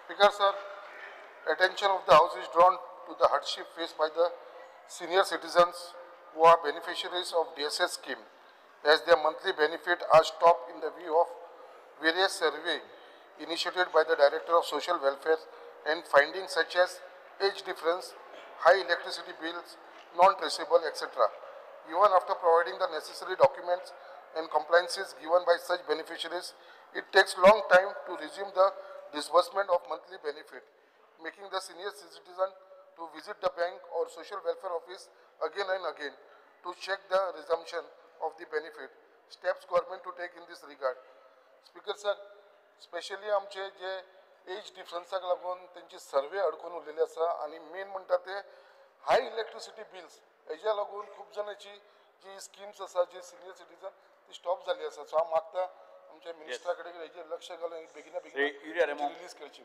Speaker sir, attention of the House is drawn to the hardship faced by the senior citizens who are beneficiaries of DSS scheme, as their monthly benefit are stopped in the view of various survey initiated by the Director of Social Welfare and findings such as age difference, high electricity bills, non-traceable, etc. Even after providing the necessary documents and compliances given by such beneficiaries, it takes long time to resume the disbursement of monthly benefit, making the senior citizen to visit the bank or social welfare office again and again to check the resumption of the benefit. Steps government to take in this regard. Speaker sir, specially आमचे जे as डिफरन्साक लागून तेंची सर्वे अडकून उरलेली आसा आनी main म्हणटा ते हाय electricity bills हेज्या लागून खूब जाणांची जी स्किम्स आसा जी सिनियर सिटीजन ती स्टॉप जाल्ली आसा. सो हांव मागता आमच्या मिनिस्टरा कडेन हेजेर लक्ष घालून बेगिना बेगीन रिलीज करची.